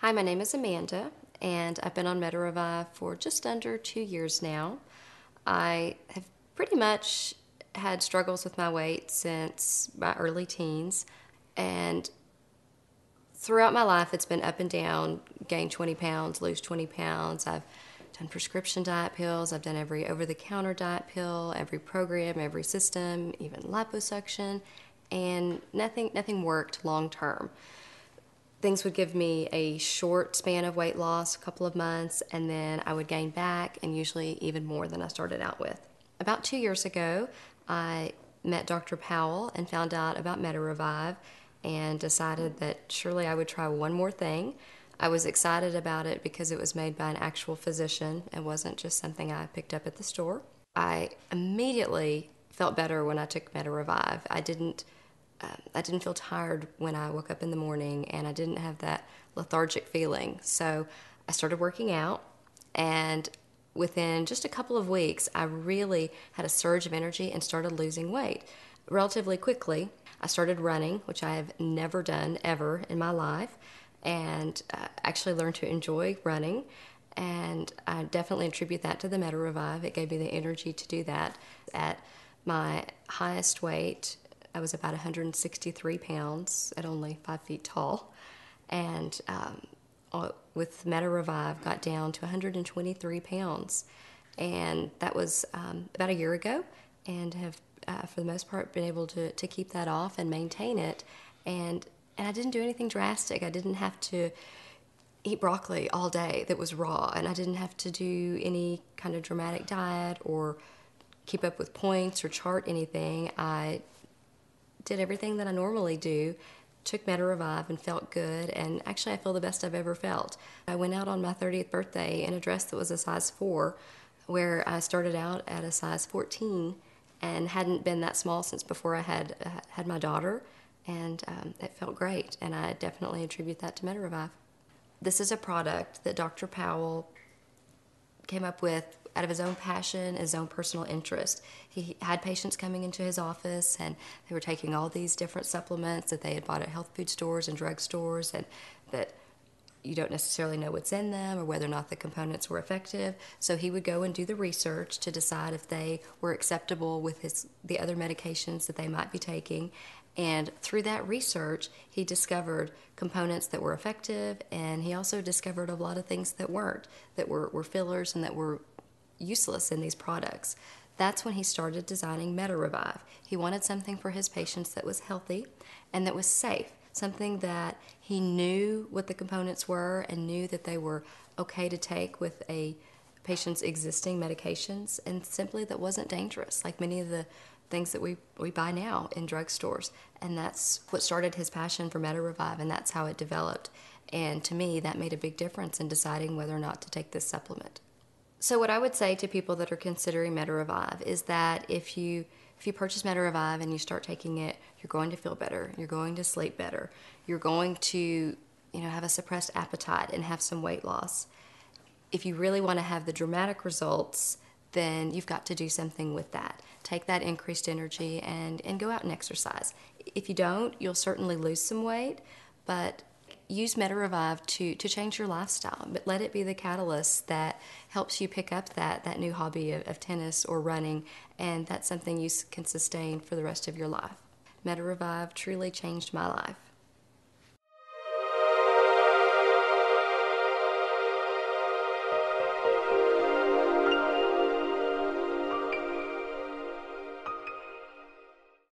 Hi, my name is Amanda, and I've been on MetaRevive for just under 2 years now. I have pretty much had struggles with my weight since my early teens, and throughout my life it's been up and down, gain 20 pounds, lose 20 pounds. I've done prescription diet pills, I've done every over-the-counter diet pill, every program, every system, even liposuction, and nothing worked long term. Things would give me a short span of weight loss, a couple of months, and then I would gain back, and usually even more than I started out with. About 2 years ago, I met Dr. Powell and found out about MetaRevive and decided that surely I would try one more thing. I was excited about it because it was made by an actual physician. It wasn't just something I picked up at the store. I immediately felt better when I took MetaRevive. I didn't feel tired when I woke up in the morning, and I didn't have that lethargic feeling. So I started working out, and within just a couple of weeks, I really had a surge of energy and started losing weight relatively quickly. I started running, which I have never done ever in my life, and actually learned to enjoy running. And I definitely attribute that to the MetaRevive. It gave me the energy to do that. At my highest weight, I was about 163 pounds at only 5 feet tall, and with MetaRevive got down to 123 pounds, and that was about a year ago, and have for the most part been able to keep that off and maintain it, and I didn't do anything drastic. I didn't have to eat broccoli all day that was raw, and I didn't have to do any kind of dramatic diet or keep up with points or chart anything. I did everything that I normally do, took MetaRevive and felt good, and actually I feel the best I've ever felt. I went out on my 30th birthday in a dress that was a size 4, where I started out at a size 14 and hadn't been that small since before I had my daughter, and it felt great, and I definitely attribute that to MetaRevive. This is a product that Dr. Powell came up with out of his own passion, his own personal interest. He had patients coming into his office, and they were taking all these different supplements that they had bought at health food stores and drug stores, and that you don't necessarily know what's in them or whether or not the components were effective. So he would go and do the research to decide if they were acceptable with the other medications that they might be taking. And through that research, he discovered components that were effective, and he also discovered a lot of things that weren't, that were fillers and that were useless in these products. That's when he started designing MetaRevive. He wanted something for his patients that was healthy and that was safe, something that he knew what the components were and knew that they were okay to take with a patient's existing medications, and simply that wasn't dangerous like many of the things that we buy now in drugstores. And that's what started his passion for MetaRevive, and that's how it developed. And to me, that made a big difference in deciding whether or not to take this supplement. So what I would say to people that are considering MetaRevive is that if you purchase MetaRevive and you start taking it, you're going to feel better, you're going to sleep better, you're going to have a suppressed appetite and have some weight loss. If you really want to have the dramatic results, then you've got to do something with that. Take that increased energy and go out and exercise. If you don't, you'll certainly lose some weight, but use MetaRevive to change your lifestyle, but let it be the catalyst that helps you pick up that new hobby of tennis or running, and that's something you can sustain for the rest of your life. MetaRevive truly changed my life.